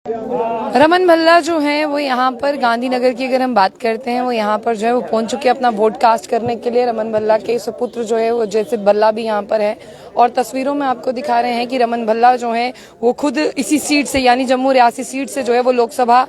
रमन भल्ला जो हैं वो यहाँ पर गांधीनगर की अगर हम बात करते हैं, वो यहाँ पर जो है वो पहुंच चुके हैं अपना वोट कास्ट करने के लिए। रमन भल्ला के सुपुत्र जो है वो जैसे भल्ला भी यहाँ पर है और तस्वीरों में आपको दिखा रहे हैं कि रमन भल्ला जो है वो खुद इसी सीट से यानी जम्मू रियासी सीट से जो है वो लोकसभा,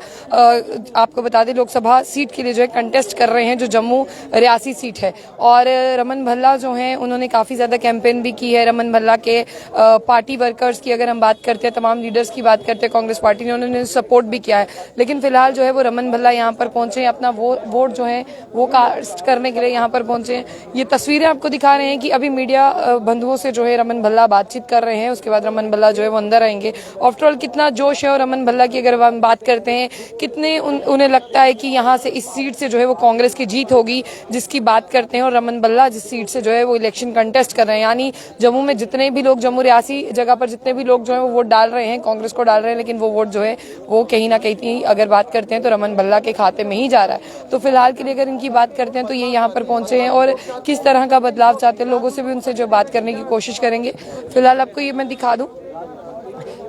आपको बता दें लोकसभा सीट के लिए जो है कंटेस्ट कर रहे हैं, जो जम्मू रियासी सीट है। और रमन भल्ला जो है उन्होंने काफी ज्यादा कैंपेन भी की है। रमन भल्ला के पार्टी वर्कर्स की अगर हम बात करते हैं, तमाम लीडर्स की बात करते हैं, कांग्रेस पार्टी ने उन्होंने सपोर्ट भी किया है। लेकिन फिलहाल जो है वो रमन भल्ला यहाँ पर पहुंचे, अपना वोट जो है वो कास्ट करने के लिए यहाँ पर पहुंचे। ये तस्वीरें आपको दिखा रहे हैं कि अभी मीडिया बंधुओं से जो है रमन भल्ला बातचीत कर रहे हैं, उसके बाद रमन भल्ला जो है वो अंदर आएंगे। आफ्टर ऑल कितना जोश है और रमन भल्ला की अगर हम बात करते हैं कितने उन्हें लगता है कि यहाँ से इस सीट से जो है वो कांग्रेस की जीत होगी, जिसकी बात करते हैं। और रमन भल्ला जिस सीट से जो है वो इलेक्शन कंटेस्ट कर रहे हैं, यानी जम्मू में जितने भी लोग, जम्मू रियासी जगह पर जितने भी लोग जो है वो वोट डाल रहे हैं, कांग्रेस को डाल रहे हैं, लेकिन वो वोट जो है वो कहीं ना कहीं अगर बात करते हैं तो रमन भल्ला के खाते में ही जा रहा है। तो फिलहाल के लिए अगर इनकी बात करते हैं तो ये यहाँ पर पहुंचे हैं और किस तरह का बदलाव चाहते हैं, लोगों से भी उनसे जो बात करने की कोशिश करेंगे। फिलहाल आपको ये मैं दिखा दूं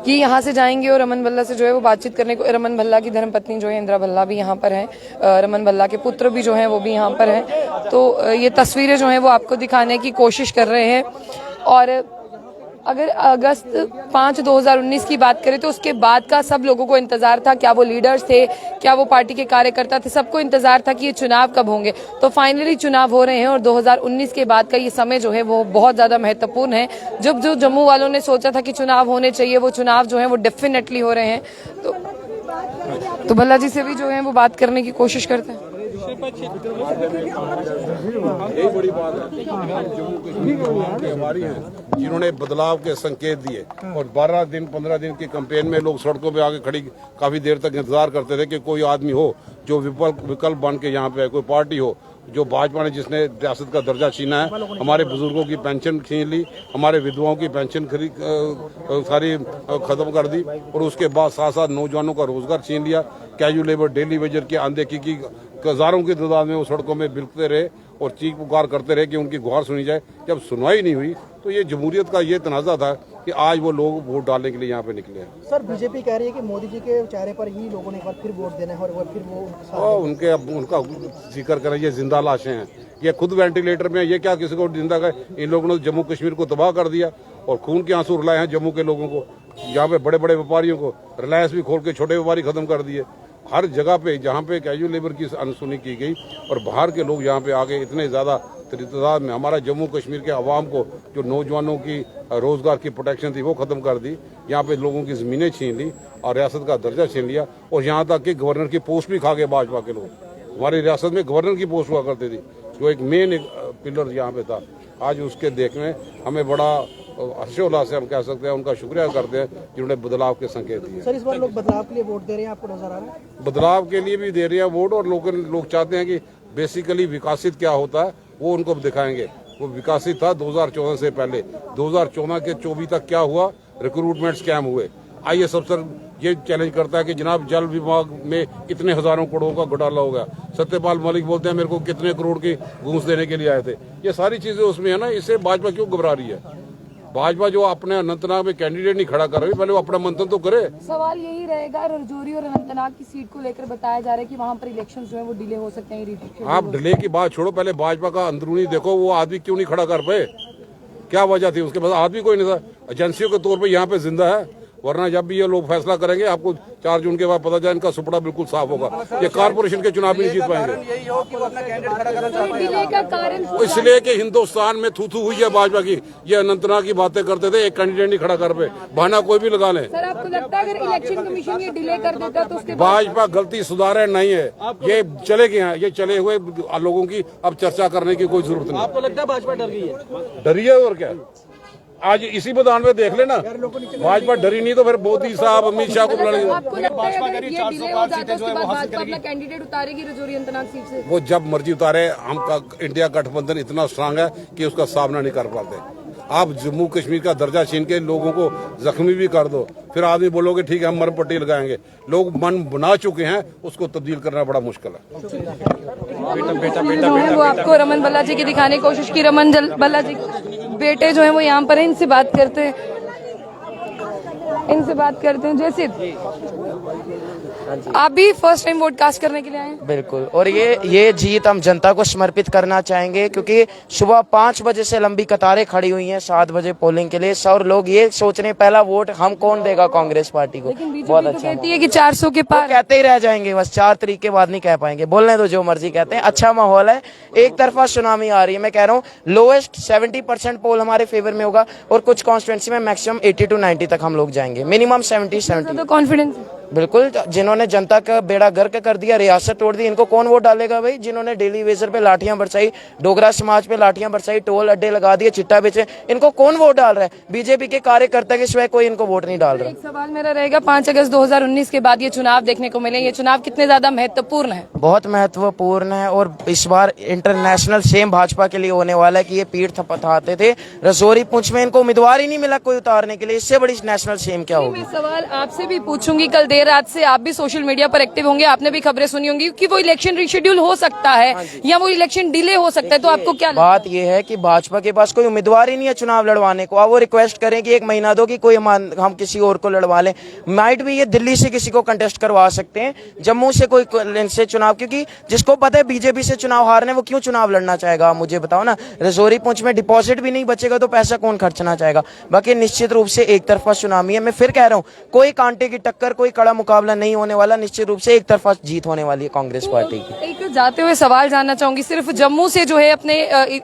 कि यहाँ से जाएंगे और रमन भल्ला से जो है वो बातचीत करने को। रमन भल्ला की धर्मपत्नी जो है इंदिरा भल्ला भी यहाँ पर है, रमन भल्ला के पुत्र भी जो है वो भी यहाँ पर है। तो ये तस्वीरें जो है वो आपको दिखाने की कोशिश कर रहे हैं। और अगर अगस्त 5, 2019 की बात करें तो उसके बाद का सब लोगों को इंतजार था, क्या वो लीडर्स थे, क्या वो पार्टी के कार्यकर्ता थे, सबको इंतजार था कि ये चुनाव कब होंगे। तो फाइनली चुनाव हो रहे हैं और 2019 के बाद का ये समय जो है वो बहुत ज्यादा महत्वपूर्ण है। जब जो जम्मू वालों ने सोचा था कि चुनाव होने चाहिए, वो चुनाव जो है वो डेफिनेटली हो रहे हैं। तो भल्ला जी से भी जो है वो बात करने की कोशिश करते हैं। यही बड़ी बात है, जम्मू कश्मीर के हमारी हैं जिन्होंने बदलाव के संकेत दिए। और 12 दिन 15 दिन की कैंपेन में लोग सड़कों पे आके खड़ी काफी देर तक इंतजार करते थे कि कोई आदमी हो जो विकल्प बन के यहाँ पे, कोई पार्टी हो जो भाजपा ने, जिसने रियासत का दर्जा छीना है, हमारे बुजुर्गों की पेंशन छीन ली, हमारे विधवाओं की पेंशन सारी खत्म कर दी और उसके बाद साथ साथ नौजवानों का रोजगार छीन लिया। कैजुअल लेबर, डेली वेजर की अनदेखी की, हजारों की तादाद में वो सड़कों में बिलखते रहे और चीख पुकार करते रहे कि उनकी गुहार सुनी जाए। जब सुनवाई नहीं हुई तो ये जमहूरियत का ये तनाजा था कि आज वो लोग वोट डालने के लिए यहाँ पे निकले हैं। सर, बीजेपी कह रही है कि मोदी जी के चेहरे पर ही लोगों ने एक बार फिर वोट देना है और फिर वो उनका जिक्र करें, ये जिंदा लाशें हैं, ये खुद वेंटिलेटर में, ये क्या किसी को जिंदा कर। इन लोगों ने जम्मू कश्मीर को तबाह कर दिया और खून के आंसू रुलाए हैं जम्मू के लोगों को। यहाँ पे बड़े बड़े व्यापारियों को, रिलायंस भी खोल के छोटे व्यापारी खत्म कर दिए। हर जगह पे जहाँ पे कैजुअल लेबर की अनसुनी की गई और बाहर के लोग यहाँ पे आगे इतने ज्यादा तादाद में हमारा जम्मू कश्मीर के अवाम को, जो नौजवानों की रोजगार की प्रोटेक्शन थी वो खत्म कर दी। यहाँ पे लोगों की जमीनें छीन ली और रियासत का दर्जा छीन लिया और यहाँ तक कि गवर्नर की पोस्ट भी खा गए भाजपा के लोग। हमारी रियासत में गवर्नर की पोस्ट हुआ करती थी, जो एक मेन पिलर यहाँ पे था। आज उसके देखने हमें बड़ा हर्षोल्लास से हम कह सकते हैं, उनका शुक्रिया करते हैं जिन्होंने बदलाव के संकेत दिए। सर, इस बार लोग बदलाव के लिए वोट दे रहे हैं, आपको नजर आ रहा है? बदलाव के लिए भी दे रहे हैं वोट और लोग चाहते हैं कि बेसिकली विकासित क्या होता है वो उनको दिखाएंगे। वो विकासित था 2014 से पहले, 2014 के 24 तक क्या हुआ, रिक्रूटमेंट स्कैम हुए। आईएएस अफसर ये चैलेंज करता है कि जनाब जल विभाग में इतने हजारों करोड़ों का घोटाला हो गया। सत्यपाल मलिक बोलते हैं मेरे को कितने करोड़ की घूस देने के लिए आए थे। ये सारी चीजें उसमें है ना, इससे भाजपा क्यों घबरा रही है? भाजपा जो अपने अनंतनाग में कैंडिडेट नहीं खड़ा कर रही, पहले वो अपना मंथन तो करे। सवाल यही रहेगा, रजौरी और अनंतनाग की सीट को लेकर बताया जा रहा है कि वहां पर इलेक्शन जो है वो डिले हो सकते हैं। आप डिले की बात छोड़ो, पहले भाजपा का अंदरूनी देखो, वो आदमी क्यों नहीं खड़ा कर पाए, क्या वजह थी? उसके पास आदमी कोई नहीं था, एजेंसियों के तौर पर यहाँ पे जिंदा है। वरना जब भी ये लोग फैसला करेंगे, आपको 4 जून के बाद पता जाए इनका सुपड़ा बिल्कुल साफ होगा। ये कारपोरेशन के चुनाव भी नहीं जीत पाएंगे, इसलिए कि हिंदुस्तान में थू थू हुई है भाजपा की। ये अनंतनाग की बातें करते थे, एक कैंडिडेट नहीं खड़ा कर पे, बहाना कोई भी लगा ले। सर, आपको लगता है अगर इलेक्शन कमीशन ये डिले कर देता तो उसके भाजपा गलती सुधारे नहीं है, ये चले गए हैं, ये चले हुए लोगों की अब चर्चा करने की कोई जरूरत नहीं। आपको लगता है भाजपा डर गई है? डरी है और क्या? आज इसी मैदान में देख लेना, भाजपा डरी नहीं तो फिर मोदी साहब, अमित शाह को कैंडिडेट उतारेगी रजौरी अनंतनाग सीट से? वो जब मर्जी उतारे, हम इंडिया गठबंधन इतना स्ट्रांग है कि उसका सामना नहीं कर पाते। आप जम्मू कश्मीर का दर्जा छीन के लोगों को जख्मी भी कर दो, फिर आदमी बोलोगे ठीक है हम मर पट्टी लगाएंगे। लोग मन बना चुके हैं, उसको तब्दील करना बड़ा मुश्किल है। वो आपको रमन भल्ला जी की दिखाने की कोशिश की। रमन भल्ला जी बेटे जो है वो यहाँ पर है, इनसे बात करते हैं। इनसे बात करते हैं। जैसे आप भी फर्स्ट टाइम वोट कास्ट करने के लिए आए हैं? बिल्कुल, और ये जीत हम जनता को समर्पित करना चाहेंगे, क्योंकि सुबह 5 बजे से लंबी कतारें खड़ी हुई हैं 7 बजे पोलिंग के लिए। और लोग ये सोच रहे हैं पहला वोट हम कौन देगा कांग्रेस पार्टी को। बहुत अच्छा कहती है कि 400 के पार कहते ही रह जाएंगे, बस 4 तारीख के बाद नहीं कह पाएंगे। बोलने दो, जो मर्जी कहते हैं। अच्छा माहौल है, एक तरफा सुनामी आ रही है। मैं कह रहा हूँ लोएस्ट 70% पोल हमारे फेवर में होगा, और कुछ कॉन्स्टिट्यूंसी में मैक्सिमम 80 to 90 तक हम लोग जाएंगे, मिनिमम 70। तो कॉन्फिडेंस बिल्कुल, जिन्होंने जनता का बेड़ा गर्क कर दिया, रियासत तोड़ दी, इनको कौन वोट डालेगा भाई? जिन्होंने डेली वेजर पे लाठियां बरसाई, डोगरा समाज पे लाठियां बरसाई, टोल अड्डे लगा दिए, चिट्टा बेचे, इनको कौन वोट डाल रहा है? बीजेपी के कार्यकर्ता के सिवाय कोई इनको वोट नहीं डाल रहा। एक सवाल मेरा रहेगा, 5 अगस्त 2019 के बाद ये चुनाव देखने को मिले, ये चुनाव कितने ज्यादा महत्वपूर्ण है? बहुत महत्वपूर्ण है, और इस बार इंटरनेशनल सेम भाजपा के लिए होने वाला है कि ये पीठ थपथाते थे रजौरी पुंछ में, इनको उम्मीदवार ही नहीं मिला कोई उतारने के लिए। इससे बड़ी नेशनल सेम क्या होगी? मैं सवाल आपसे भी पूछूंगी, कल देर रात से आप भी सोशल मीडिया पर एक्टिव होंगे, आपने भी खबरें सुनी होंगी कि वो इलेक्शन रिशेड्यूल हो सकता है या वो इलेक्शन डिले हो सकता है, तो आपको क्या लगता है? बात यह है कि भाजपा के पास कोई उम्मीदवार ही नहीं है चुनाव लड़वाने को। अब वो रिक्वेस्ट करें कि 1 महीना दो कि कोई हम किसी और को लड़वा लें। माइट भी ये दिल्ली से किसी को कंटेस्ट करवा सकते हैं, जम्मू से कोई इनसे चुनाव, क्योंकि जिसको पता है बीजेपी से चुनाव हारने, वो क्यों चुनाव लड़ना चाहेगा? मुझे बताओ ना, रजौरी पुंछ में डिपॉजिट भी नहीं बचेगा तो पैसा कौन खर्चना चाहेगा? बाकी निश्चित रूप से एक तरफा सुनामी है। मैं फिर कह रहा हूँ, कोई कांटे की टक्कर, कोई कड़ा मुकाबला नहीं होने वाला। निश्चित रूप से एक तरफा जीत होने वाली है कांग्रेस पार्टी की। एक जाते हुए सवाल जानना चाहूंगी, सिर्फ जम्मू से जो है अपने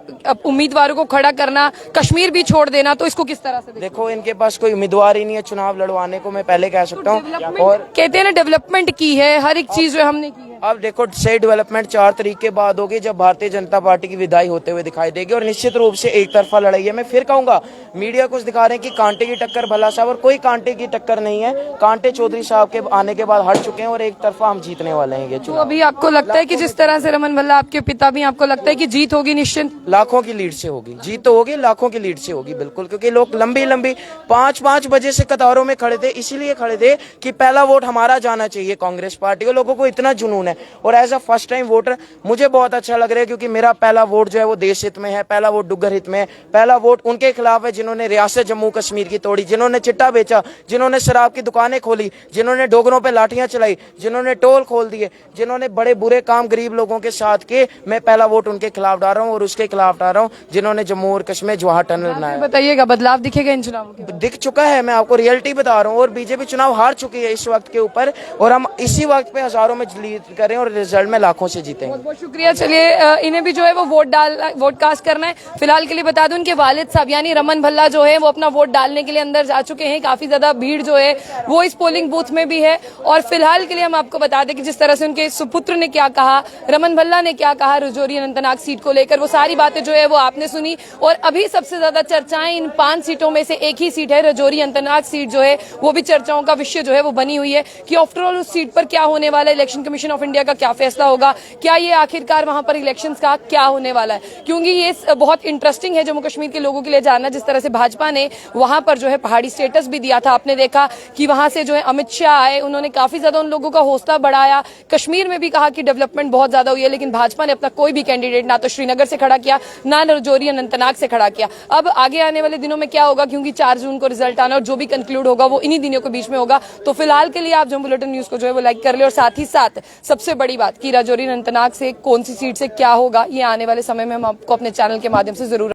उम्मीदवारों को खड़ा करना, कश्मीर भी छोड़ देना, तो इसको किस तरह से देखो, इनके पास कोई उम्मीदवार ही नहीं है चुनाव लड़वाने को, मैं पहले कह सकता हूँ। और कहते हैं ना डेवलपमेंट की है, हर एक चीज जो हमने की है। अब देखो, सही डेवलपमेंट 4 तारीख के बाद होगी, जब भारतीय जनता पार्टी की विदाई होते हुए दिखाई देगी, और निश्चित रूप से एक तरफा लड़ाई है। मैं फिर कहूंगा, मीडिया कुछ दिखा रहे हैं कि कांटे की टक्कर भला साहब, और कोई कांटे की टक्कर नहीं है। कांटे चौधरी साहब के आने के बाद हट चुके हैं, और एक तरफा हम जीतने वाले हैं ये तो अभी आपको लगता है कि जिस तरह से रमन भल्ला आपके पिता भी, आपको लगता है कि जीत होगी निश्चित? लाखों की लीड से होगी जीत, तो होगी, लाखों की लीड से होगी बिल्कुल, क्योंकि लोग लंबी 5 बजे से कतारों में खड़े थे, इसीलिए खड़े थे कि पहला वोट हमारा जाना चाहिए कांग्रेस पार्टी को। लोगों को इतना जुनून है, और as a first time voter मुझे बहुत अच्छा लग रहा है, क्योंकि मेरा पहला वोट जो है वो देश हित में है, पहला वोट डुग्गर हित में है, पहला वोट उनके खिलाफ है जिन्होंने रियासत जम्मू कश्मीर की तोड़ी, जिन्होंने चिट्टा बेचा, जिन्होंने शराब की दुकानें खोली, जिन्होंने डोगरों पे लाठियां चलाई, जिन्होंने टोल खोल दिए, जिन्होंने बड़े बुरे काम गरीब लोगों के साथ किए। मैं पहला वोट उनके खिलाफ डाल रहा हूँ, और उसके खिलाफ डाल रहा हूँ जिन्होंने जम्मू और कश्मीर जवाहर टनल बनाया। बताइएगा, बदलाव दिखेगा इन चुनावों के? दिख चुका है, मैं आपको रियलिटी बता रहा हूँ। और बीजेपी चुनाव हार चुकी है इस वक्त के ऊपर, और हम इसी वक्त पे हजारों में लीड करें, और रिजल्ट में लाखों से जीतेंगे। बहुत बहुत शुक्रिया। चलिए, इन्हें भी जो है वो वोट कास्ट करना है। फिलहाल के लिए बता दूं, उनके वालिद साहब यानी रमन भल्ला जो है वो अपना वोट डालने के लिए अंदर जा चुके हैं। काफी ज्यादा भीड़ जो है वो इस पोलिंग बूथ में भी है, और फिलहाल के लिए हम आपको बता दें कि जिस तरह से उनके सुपुत्र ने क्या कहा, रमन भल्ला ने क्या कहा रजौरी अनंतनाग सीट को लेकर, वो सारी बातें जो है वो आपने सुनी। और अभी सबसे ज्यादा चर्चाएं इन 5 सीटों में से एक ही सीट है, रजौरी अनंतनाग सीट जो है वो भी चर्चाओं का विषय जो है वो बनी हुई है कि आफ्टर ऑल उस सीट पर क्या होने वाला है, इलेक्शन कमीशन ऑफ इंडिया का क्या फैसला होगा, क्या ये आखिरकार वहां पर इलेक्शंस का क्या होने वाला है। क्योंकि ये बहुत इंटरेस्टिंग है जम्मू कश्मीर के लोगों के लिए जानना, जिस तरह से भाजपा ने वहां पर जो है पहाड़ी स्टेटस भी दिया था। आपने देखा कि वहां से जो है अमित शाह आए, उन्होंने काफी ज्यादा उन लोगों का हौसला बढ़ाया। कश्मीर में भी कहा कि डेवलपमेंट बहुत ज्यादा हुई है, लेकिन भाजपा ने अपना कोई भी कैंडिडेट ना तो श्रीनगर से खड़ा किया, ना रजौरी अनंतनाग से खड़ा किया। अब आगे आने वाले दिनों में क्या होगा, क्योंकि 4 जून को रिजल्ट आना, और जो भी कंक्लूड होगा वो इन्हीं दिनों के बीच में होगा। तो फिलहाल के लिए आप जम्मू बुलेटिन न्यूज को जो है वो लाइक कर ले, और साथ ही साथ सबसे बड़ी बात कि रजौरी अनंतनाग से कौन सी सीट से क्या होगा, ये आने वाले समय में हम आपको अपने चैनल के माध्यम से जरूर